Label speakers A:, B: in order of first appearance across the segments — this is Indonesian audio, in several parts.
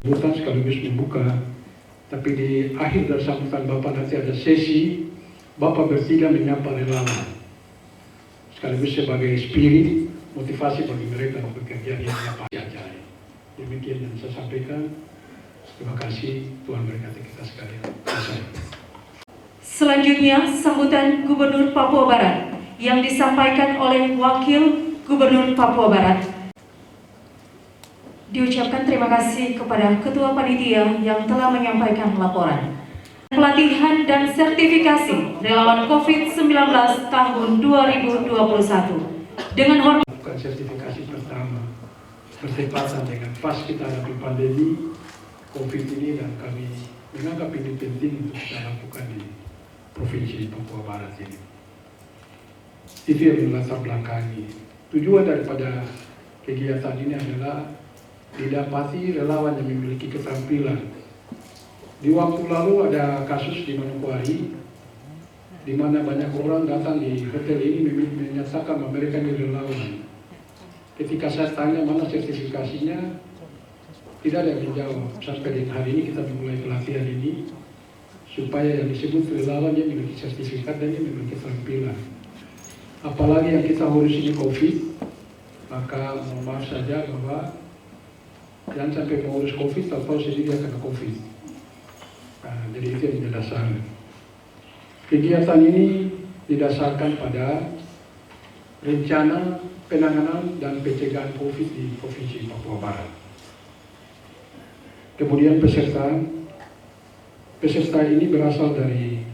A: sambutan sekaligus membuka. Tapi di akhir dari sambutan Bapak nanti ada sesi Bapak bertiga menyapa relawan, sekaligus sebagai spirit motivasi bagi mereka untuk bekerja di apa acara. Demikian yang saya sampaikan. Terima kasih, Tuhan berkati kita sekalian.
B: Selanjutnya, sambutan Gubernur Papua Barat yang disampaikan oleh Wakil Gubernur Papua Barat. Diucapkan terima kasih kepada Ketua Panitia yang telah menyampaikan laporan. Pelatihan dan sertifikasi relawan COVID-19 tahun 2021. Dengan hormat.
A: Bukan sertifikasi pertama, bertepatan dengan pas kita hadapi pandemi COVID ini, dan kami menganggap ini penting untuk kita lakukan di Provinsi Papua Barat ini. Itu yang melatar belakangi. Tujuan daripada kegiatan ini adalah didapati relawan yang memiliki keterampilan. Di waktu lalu ada kasus di Manokwari, di mana banyak orang datang di hotel ini menyatakan bahwa mereka ini relawan. Ketika saya tanya mana sertifikasinya, tidak ada yang menjawab. Sampai dengan hari ini kita memulai pelatihan ini supaya yang disebut relawan yang memiliki sertifikat dan yang memiliki keterampilan. Apalagi yang kita urus ini COVID, maka mohon maaf saja bahwa jangan sampai mengurus COVID atau sendiri akan COVID. Nah, jadi itu yang didasarkan. Kegiatan ini didasarkan pada rencana penanganan dan pencegahan COVID di Provinsi Papua Barat. Kemudian peserta ini berasal dari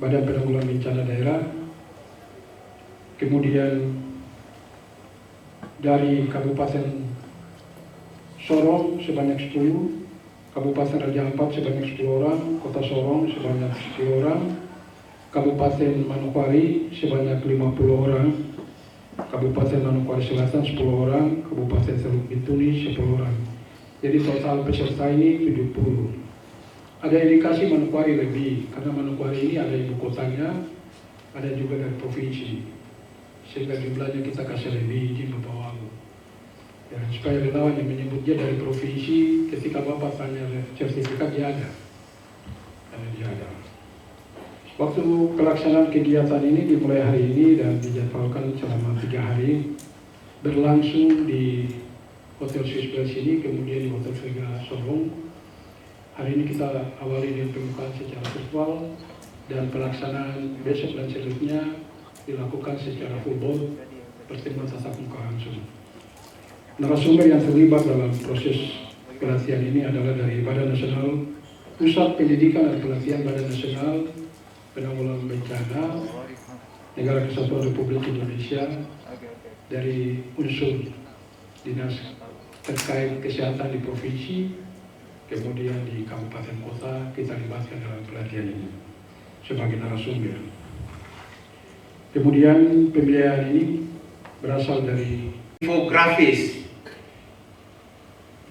A: Badan Penanggulangan Bencana Daerah, kemudian dari Kabupaten Sorong sebanyak 10, Kabupaten Raja Ampat sebanyak 10 orang, Kota Sorong sebanyak 10 orang, Kabupaten Manokwari sebanyak 50 orang, Kabupaten Manokwari Selatan 10 orang, Kabupaten Teluk Bintuni 10 orang. Jadi total peserta ini 70. Ada indikasi Manokwari lebih, karena Manokwari ini ada ibu kotanya, ada juga dari provinsi. Sehingga jumlahnya kita kasih lebih izin Bapak Wagub. Ya, supaya relawan yang menyebutnya dari provinsi, ketika Bapak tanya sertifikat dia ada. Karena dia ada. Waktu pelaksanaan kegiatan ini dimulai hari ini dan dijadwalkan selama 3 hari, berlangsung di Hotel Swiss Palace ini, kemudian di Hotel Vega Sorong. Hari ini kita awali dengan pembukaan secara virtual dan pelaksanaan besok dan selanjutnya dilakukan secara full board, pertemuan tatap muka langsung. Narasumber yang terlibat dalam proses pelatihan ini adalah dari Badan Nasional Pusat Pendidikan dan Pelatihan Badan Nasional Penanggulangan Bencana Negara Kesatuan Republik Indonesia, dari unsur dinas terkait kesehatan di provinsi, kemudian di kabupaten kota kita libatkan dalam pelatihan ini sebagai narasumber. Kemudian pembiayaan ini berasal dari
C: infografis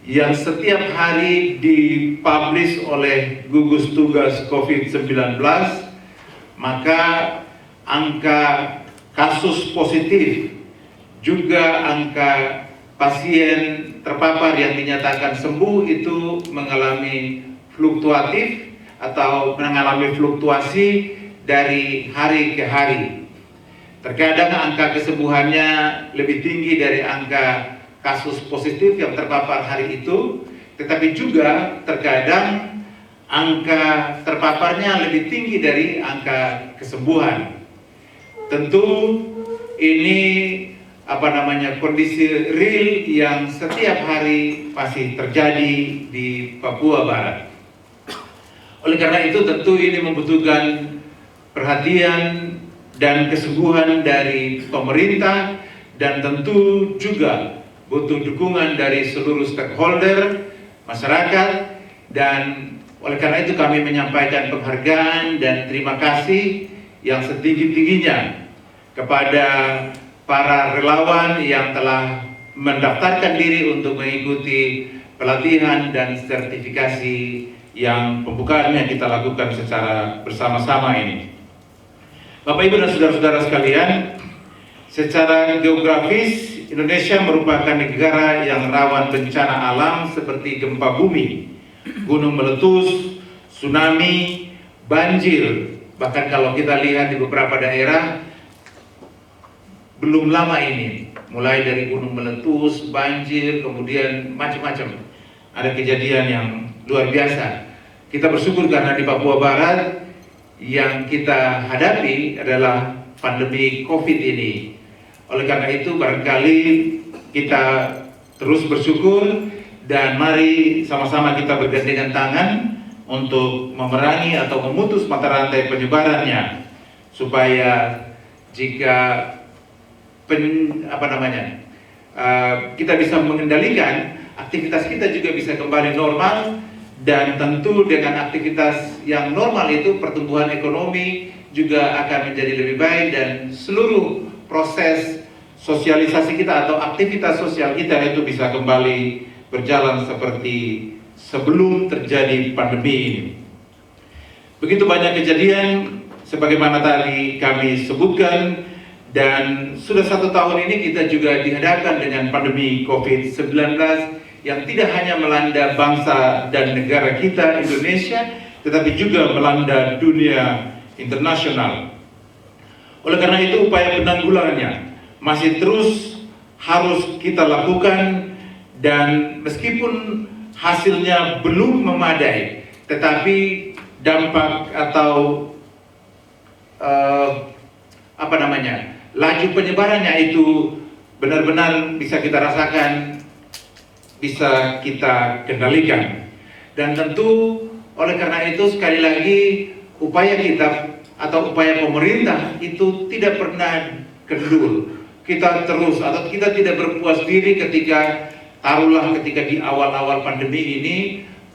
C: yang setiap hari dipublish oleh gugus tugas COVID-19, maka angka kasus positif juga angka pasien terpapar yang dinyatakan sembuh itu mengalami fluktuatif atau mengalami fluktuasi dari hari ke hari. Terkadang angka kesembuhannya lebih tinggi dari angka kasus positif yang terpapar hari itu, tetapi juga terkadang angka terpaparnya lebih tinggi dari angka kesembuhan. Tentu ini kondisi real yang setiap hari masih terjadi di Papua Barat. Oleh karena itu tentu ini membutuhkan perhatian dan kesungguhan dari pemerintah, dan tentu juga butuh dukungan dari seluruh stakeholder masyarakat. Dan oleh karena itu kami menyampaikan penghargaan dan terima kasih yang setinggi-tingginya kepada para relawan yang telah mendaftarkan diri untuk mengikuti pelatihan dan sertifikasi yang pembukaannya kita lakukan secara bersama-sama ini. Bapak Ibu dan saudara-saudara sekalian, secara geografis Indonesia merupakan negara yang rawan bencana alam seperti gempa bumi, gunung meletus, tsunami, banjir. Bahkan kalau kita lihat di beberapa daerah, belum lama ini, mulai dari gunung meletus, banjir, kemudian macam-macam. Ada kejadian yang luar biasa. Kita bersyukur karena di Papua Barat yang kita hadapi adalah pandemi COVID ini. Oleh karena itu barangkali kita terus bersyukur dan mari sama-sama kita bergandengan tangan untuk memerangi atau memutus mata rantai penyebarannya, supaya jika kita bisa mengendalikan, aktivitas kita juga bisa kembali normal. Dan tentu dengan aktivitas yang normal itu pertumbuhan ekonomi juga akan menjadi lebih baik, dan seluruh proses sosialisasi kita atau aktivitas sosial kita itu bisa kembali berjalan seperti sebelum terjadi pandemi ini. Begitu banyak kejadian sebagaimana tadi kami sebutkan, dan sudah 1 tahun ini kita juga dihadapkan dengan pandemi COVID-19 yang tidak hanya melanda bangsa dan negara kita Indonesia, tetapi juga melanda dunia internasional. Oleh karena itu upaya penanggulangannya masih terus harus kita lakukan, dan meskipun hasilnya belum memadai, tetapi dampak atau laju penyebarannya itu benar-benar bisa kita rasakan, bisa kita kendalikan. Dan tentu oleh karena itu sekali lagi upaya kita atau upaya pemerintah itu tidak pernah kendul. Kita terus atau kita tidak berpuas diri ketika di awal-awal pandemi ini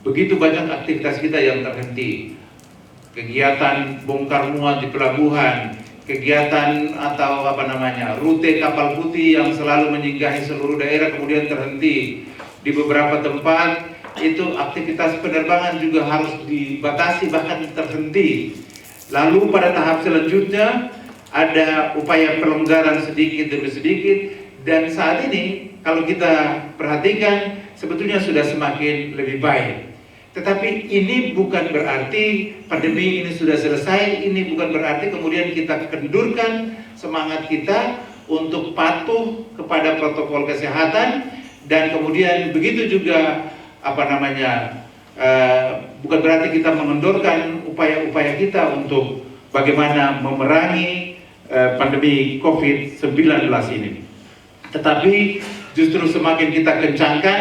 C: begitu banyak aktivitas kita yang terhenti. Kegiatan bongkar muat di pelabuhan, kegiatan atau rute kapal putih yang selalu menyinggahi seluruh daerah kemudian terhenti. Di beberapa tempat itu aktivitas penerbangan juga harus dibatasi bahkan terhenti. Lalu pada tahap selanjutnya ada upaya pelonggaran sedikit demi sedikit, dan saat ini kalau kita perhatikan sebetulnya sudah semakin lebih baik. Tetapi ini bukan berarti pandemi ini sudah selesai, ini bukan berarti kemudian kita kendurkan semangat kita untuk patuh kepada protokol kesehatan. Dan kemudian begitu juga bukan berarti kita mengendorkan upaya-upaya kita untuk bagaimana memerangi pandemi COVID-19 ini. Tetapi justru semakin kita kencangkan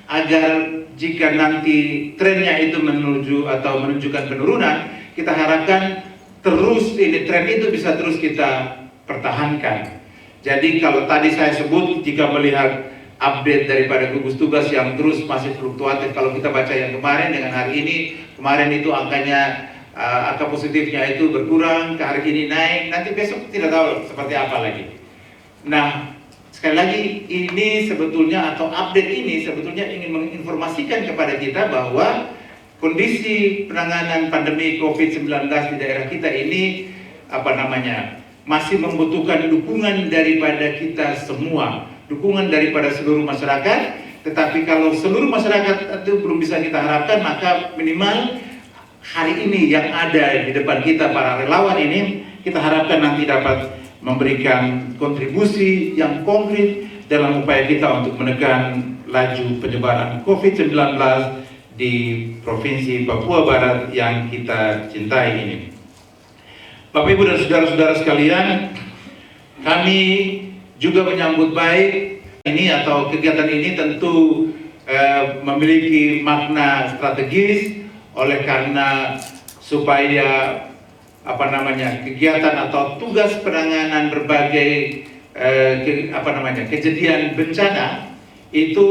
C: agar jika nanti trennya itu menuju atau menunjukkan penurunan, kita harapkan terus tren itu bisa terus kita pertahankan. Jadi kalau tadi saya sebut, jika melihat update daripada gugus tugas yang terus masih fluktuatif, kalau kita baca yang kemarin dengan hari ini, kemarin itu angkanya angka positifnya itu berkurang, ke hari ini naik, nanti besok tidak tahu seperti apa lagi. Nah, sekali lagi ini sebetulnya atau update ini sebetulnya ingin menginformasikan kepada kita bahwa kondisi penanganan pandemi COVID-19 di daerah kita ini masih membutuhkan dukungan daripada kita semua, dukungan daripada seluruh masyarakat. Tetapi kalau seluruh masyarakat itu belum bisa kita harapkan, maka minimal hari ini yang ada di depan kita, para relawan ini, kita harapkan nanti dapat memberikan kontribusi yang konkret dalam upaya kita untuk menekan laju penyebaran COVID-19 di Provinsi Papua Barat yang kita cintai ini. Bapak Ibu dan saudara-saudara sekalian, kami juga menyambut baik ini atau kegiatan ini tentu memiliki makna strategis, oleh karena supaya kegiatan atau tugas penanganan berbagai kejadian bencana itu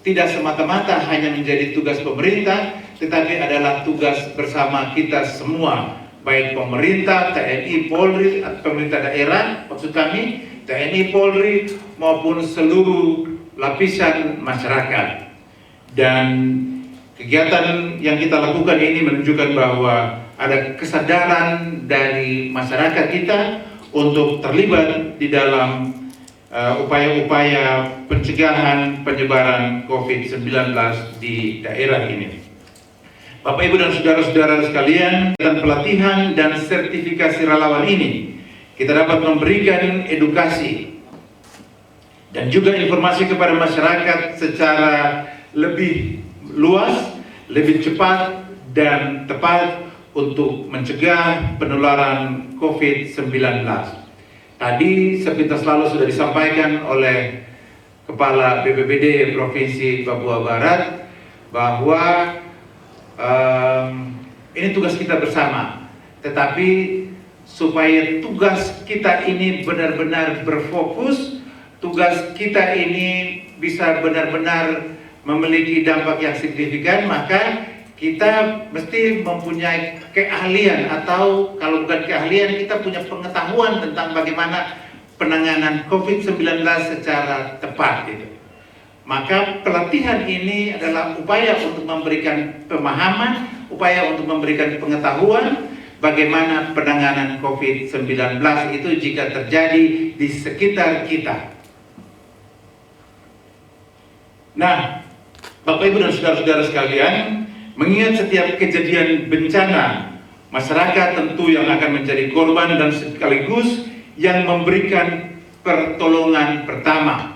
C: tidak semata-mata hanya menjadi tugas pemerintah, tetapi adalah tugas bersama kita semua, baik pemerintah, TNI, Polri, pemerintah daerah, maksud kami TNI, Polri, maupun seluruh lapisan masyarakat. Dan kegiatan yang kita lakukan ini menunjukkan bahwa ada kesadaran dari masyarakat kita untuk terlibat di dalam upaya-upaya pencegahan penyebaran COVID-19 di daerah ini. Bapak, Ibu, dan saudara-saudara sekalian, dan pelatihan dan sertifikasi relawan ini, kita dapat memberikan edukasi dan juga informasi kepada masyarakat secara lebih luas, lebih cepat, dan tepat untuk mencegah penularan COVID-19. Tadi sepintas lalu sudah disampaikan oleh Kepala BPBD Provinsi Papua Barat bahwa ini tugas kita bersama, tetapi supaya tugas kita ini benar-benar berfokus, tugas kita ini bisa benar-benar memiliki dampak yang signifikan, maka kita mesti mempunyai keahlian, atau kalau bukan keahlian, kita punya pengetahuan tentang bagaimana penanganan COVID-19 secara tepat gitu. Maka pelatihan ini adalah upaya untuk memberikan pemahaman, upaya untuk memberikan pengetahuan bagaimana penanganan COVID-19 itu jika terjadi di sekitar kita. Nah, Bapak, Ibu, dan saudara-saudara sekalian, mengingat setiap kejadian bencana, masyarakat tentu yang akan menjadi korban dan sekaligus yang memberikan pertolongan pertama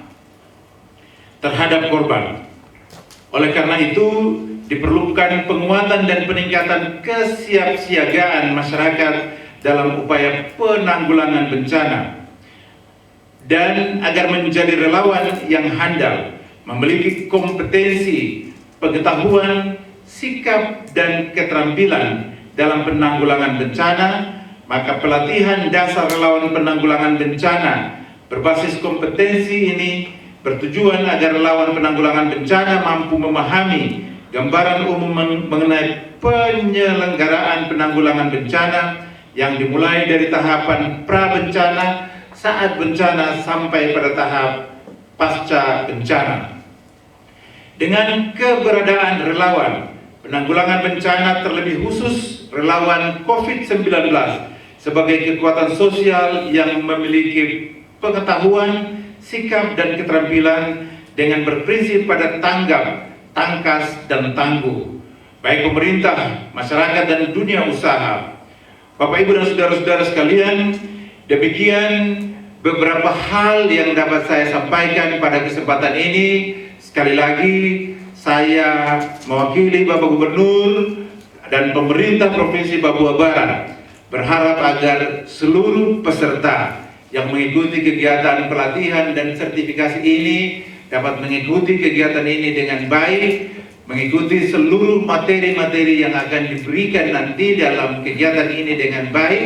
C: terhadap korban. Oleh karena itu, diperlukan penguatan dan peningkatan kesiapsiagaan masyarakat dalam upaya penanggulangan bencana, dan agar menjadi relawan yang handal, memiliki kompetensi, pengetahuan, sikap, dan keterampilan dalam penanggulangan bencana, maka pelatihan dasar relawan penanggulangan bencana berbasis kompetensi ini bertujuan agar relawan penanggulangan bencana mampu memahami gambaran umum mengenai penyelenggaraan penanggulangan bencana yang dimulai dari tahapan pra-bencana, saat bencana, sampai pada tahap pasca bencana. Dengan keberadaan relawan penanggulangan bencana, terlebih khusus relawan COVID-19 sebagai kekuatan sosial yang memiliki pengetahuan, sikap, dan keterampilan dengan berprinsip pada tanggap, tangkas, dan tangguh, baik pemerintah, masyarakat, dan dunia usaha. Bapak, Ibu, dan saudara-saudara sekalian, demikian beberapa hal yang dapat saya sampaikan pada kesempatan ini. Sekali lagi, saya mewakili Bapak Gubernur dan pemerintah Provinsi Papua Barat berharap agar seluruh peserta yang mengikuti kegiatan pelatihan dan sertifikasi ini dapat mengikuti kegiatan ini dengan baik, mengikuti seluruh materi-materi yang akan diberikan nanti dalam kegiatan ini dengan baik,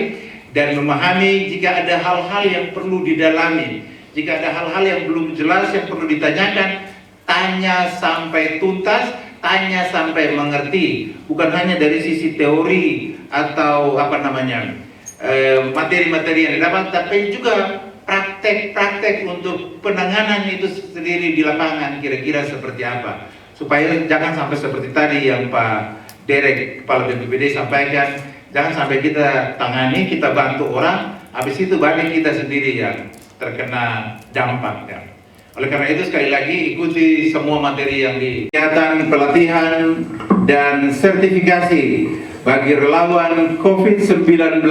C: dan memahami jika ada hal-hal yang perlu didalami, jika ada hal-hal yang belum jelas yang perlu ditanyakan, tanya sampai tuntas, tanya sampai mengerti, bukan hanya dari sisi teori atau materi-materi yang didapat, tapi juga praktek-praktek untuk penanganan itu sendiri di lapangan kira-kira seperti apa, supaya jangan sampai seperti tadi yang Pak Derek, Kepala BPBD, sampaikan, jangan sampai kita tangani, kita bantu orang, habis itu balik kita sendiri yang terkena dampaknya. Oleh karena itu, sekali lagi ikuti semua materi yang di kegiatan pelatihan dan sertifikasi bagi relawan COVID-19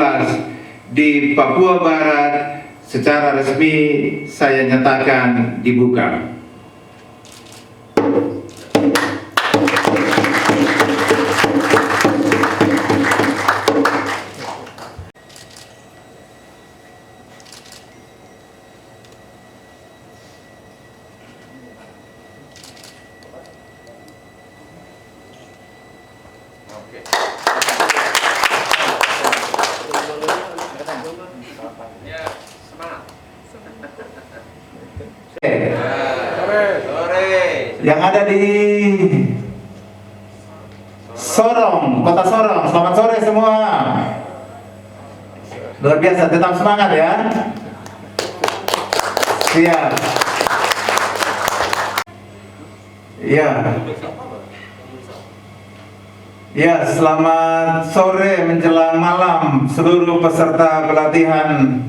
C: di Papua Barat secara resmi saya nyatakan dibuka. Yang ada di Sorong, Kota Sorong, selamat sore semua. Luar biasa, tetap semangat ya. Siap. Ya. Ya, selamat sore menjelang malam seluruh peserta pelatihan.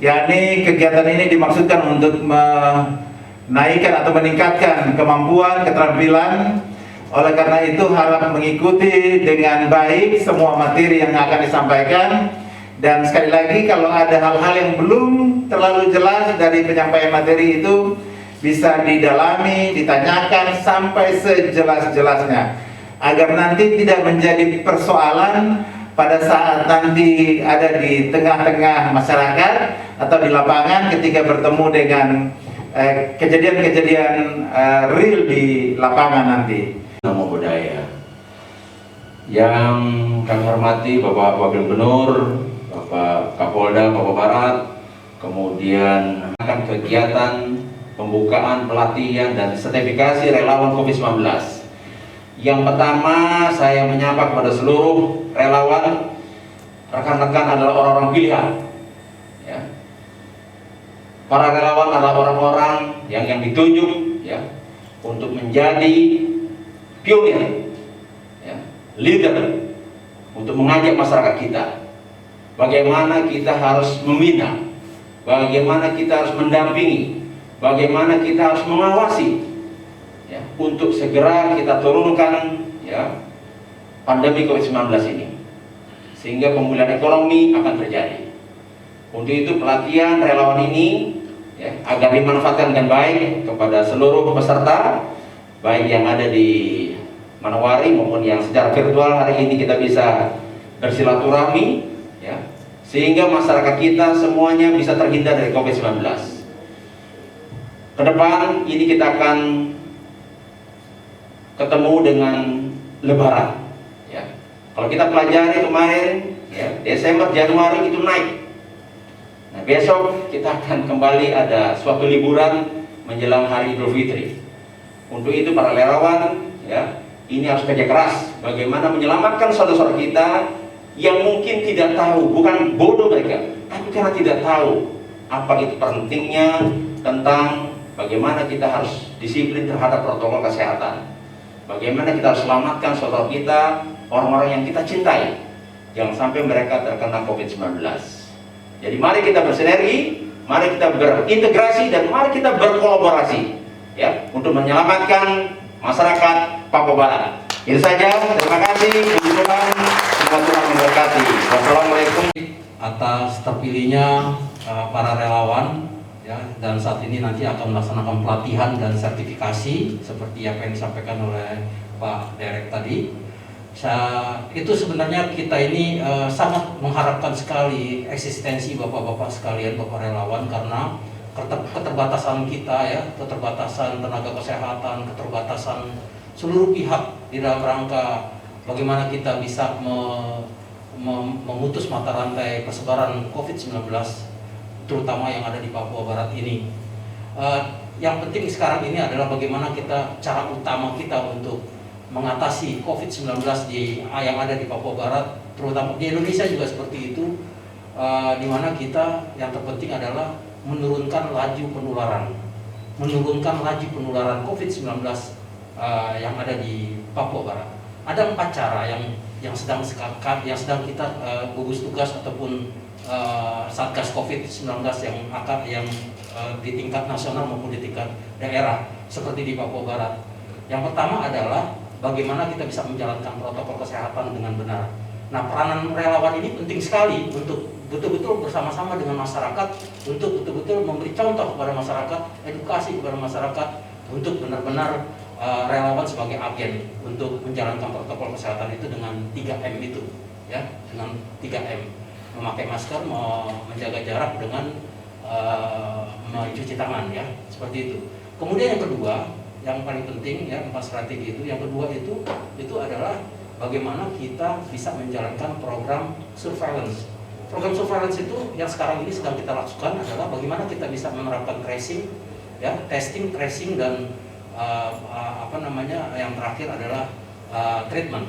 C: yakni kegiatan ini dimaksudkan untuk menaikkan atau meningkatkan kemampuan, keterampilan. Oleh karena itu harap mengikuti dengan baik semua materi yang akan disampaikan. Dan sekali lagi, kalau ada hal-hal yang belum terlalu jelas dari penyampaian materi itu, bisa didalami, ditanyakan sampai sejelas-jelasnya, agar nanti tidak menjadi persoalan pada saat nanti ada di tengah-tengah masyarakat atau di lapangan ketika bertemu dengan kejadian-kejadian real di lapangan nanti.
D: Nama budaya yang kami hormati Bapak Wakil Gubernur, Bapak Kapolda Papua Barat, kemudian akan kegiatan pembukaan, pelatihan, dan sertifikasi relawan COVID-19. Yang pertama, saya menyapa kepada seluruh relawan, rekan-rekan adalah orang-orang pilihan. Ya. Para relawan adalah orang-orang yang ditunjuk ya, untuk menjadi pionir, ya, leader, untuk mengajak masyarakat kita. Bagaimana kita harus membina, bagaimana kita harus mendampingi, bagaimana kita harus mengawasi, ya, untuk segera kita turunkan ya, pandemi COVID-19 ini, sehingga pemulihan ekonomi akan terjadi. Untuk itu pelatihan relawan ini ya, agar dimanfaatkan dengan baik kepada seluruh peserta, baik yang ada di Manowari maupun yang secara virtual hari ini kita bisa bersilaturahmi ya, sehingga masyarakat kita semuanya bisa terhindar dari COVID-19. Ke depan ini kita akan ketemu dengan Lebaran ya. Kalau kita pelajari kemarin ya, Desember, Januari itu naik. Nah, besok kita akan kembali ada suatu liburan menjelang hari Idul Fitri. Untuk itu para relawan ya, ini harus kerja keras bagaimana menyelamatkan saudara-saudara kita yang mungkin tidak tahu, bukan bodoh mereka, tapi karena tidak tahu apa itu pentingnya tentang bagaimana kita harus disiplin terhadap protokol kesehatan. Bagaimana kita harus selamatkan saudara kita, orang-orang yang kita cintai, jangan sampai mereka terkena COVID-19. Jadi mari kita bersinergi, mari kita berintegrasi, dan mari kita berkolaborasi ya, untuk menyelamatkan masyarakat Papua Barat. Itu saja, terima kasih. Puji Tuhan, semoga Tuhan memberkati. Wassalamualaikum.
E: Atas terpilihnya para relawan ya, dan saat ini nanti akan melaksanakan pelatihan dan sertifikasi seperti apa yang disampaikan oleh Pak Derek tadi. Itu sebenarnya kita ini sangat mengharapkan sekali eksistensi bapak-bapak sekalian, bapak relawan, karena keterbatasan kita ya, keterbatasan tenaga kesehatan, keterbatasan seluruh pihak di dalam rangka bagaimana kita bisa memutus mata rantai persebaran COVID-19 terutama yang ada di Papua Barat ini. Yang penting sekarang ini adalah bagaimana cara utama kita untuk mengatasi COVID-19 yang ada di Papua Barat, terutama di Indonesia juga seperti itu, di mana kita yang terpenting adalah menurunkan laju penularan COVID-19 yang ada di Papua Barat. Ada 4 cara yang sedang kita gugus tugas ataupun Satgas COVID-19 yang di tingkat nasional maupun di tingkat daerah seperti di Papua Barat. Yang pertama adalah bagaimana kita bisa menjalankan protokol kesehatan dengan benar. Nah, peranan relawan ini penting sekali untuk betul-betul bersama-sama dengan masyarakat, untuk betul-betul memberi contoh kepada masyarakat, edukasi kepada masyarakat, untuk benar-benar relawan sebagai agen untuk menjalankan protokol kesehatan itu dengan 3M itu, ya, dengan 3M, memakai masker, menjaga jarak, dengan mencuci tangan, ya, seperti itu. Kemudian yang kedua, yang paling penting ya, 4 strategi itu, yang kedua itu adalah bagaimana kita bisa menjalankan program surveillance. Program surveillance itu yang sekarang ini sedang kita lakukan adalah bagaimana kita bisa menerapkan tracing, ya, testing, tracing, dan yang terakhir adalah treatment.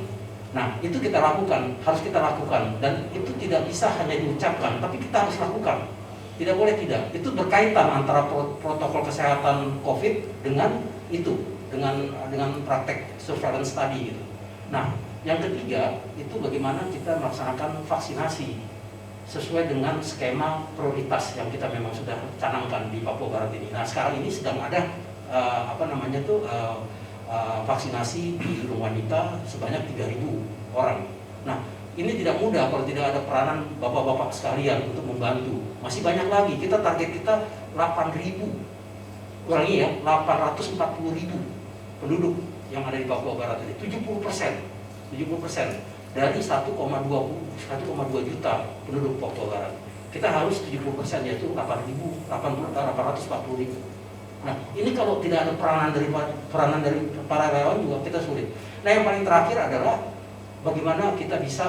E: Nah, itu kita lakukan, harus kita lakukan, dan itu tidak bisa hanya diucapkan, tapi kita harus lakukan. Tidak boleh tidak. Itu berkaitan antara protokol kesehatan COVID dengan itu, dengan praktek surveillance tadi gitu. Nah, yang ketiga itu bagaimana kita melaksanakan vaksinasi. sesuai dengan skema prioritas yang kita memang sudah canangkan di Papua Barat ini. Nah sekarang ini sedang ada vaksinasi di rumah wanita sebanyak 3.000 orang. Nah ini tidak mudah kalau tidak ada peranan bapak-bapak sekalian untuk membantu. Masih banyak lagi, target kita 8.000. Ulangi ya, 840.000 penduduk yang ada di Papua Barat ini, 70% dari 1,2 juta penduduk Papua Barat. Kita harus 70%, yaitu 840.000. Nah, ini kalau tidak ada peranan dari para relawan juga kita sulit. Nah, yang paling terakhir adalah bagaimana kita bisa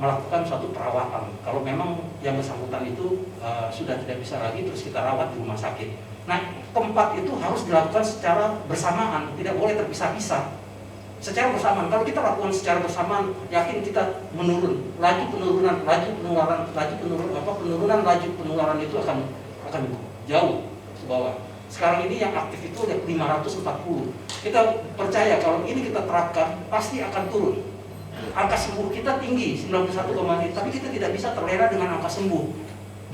E: melakukan suatu perawatan. Kalau memang yang bersangkutan itu sudah tidak bisa lagi, terus kita rawat di rumah sakit. Nah, tempat itu harus dilakukan secara bersamaan, tidak boleh terpisah-pisah. Secara bersamaan, kalau kita lakukan secara bersamaan, yakin kita menurun, penurunan laju penularan itu akan jauh ke bawah. Sekarang ini yang aktif itu ada 540. Kita percaya kalau ini kita terapkan pasti akan turun. Angka sembuh kita tinggi 91,5, tapi kita tidak bisa terlena dengan angka sembuh.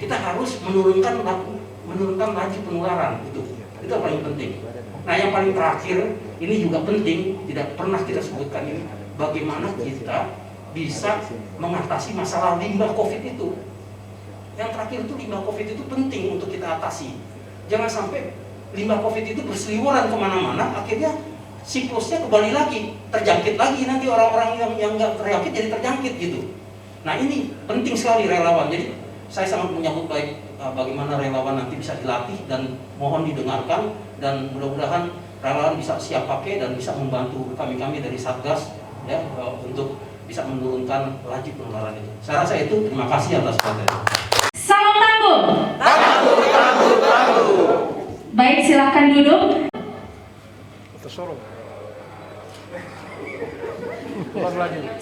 E: Kita harus menurunkan laju penularan itu yang paling penting. Nah yang paling terakhir ini juga penting, tidak pernah kita sebutkan ini, bagaimana kita bisa mengatasi masalah limbah COVID itu. Yang terakhir itu limbah COVID itu penting untuk kita atasi. Jangan sampai limbah COVID itu berseliweran kemana-mana, akhirnya siklusnya kembali lagi, terjangkit lagi, nanti orang-orang yang nggak terjangkit jadi terjangkit gitu. Nah ini penting sekali relawan. Jadi saya sangat menyambut baik bagaimana relawan nanti bisa dilatih dan mohon didengarkan, dan mudah-mudahan relawan bisa siap pakai dan bisa membantu kami dari Satgas ya untuk bisa menurunkan laju penularan itu. Saya rasa itu. Terima kasih atas perhatiannya.
B: Salam tangguh. Baik, silahkan duduk.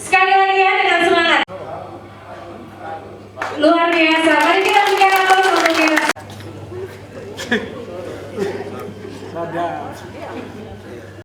B: Sekali lagi ya dengan semangat. Luar biasa. Mari kita berikan aplaus untuk kita.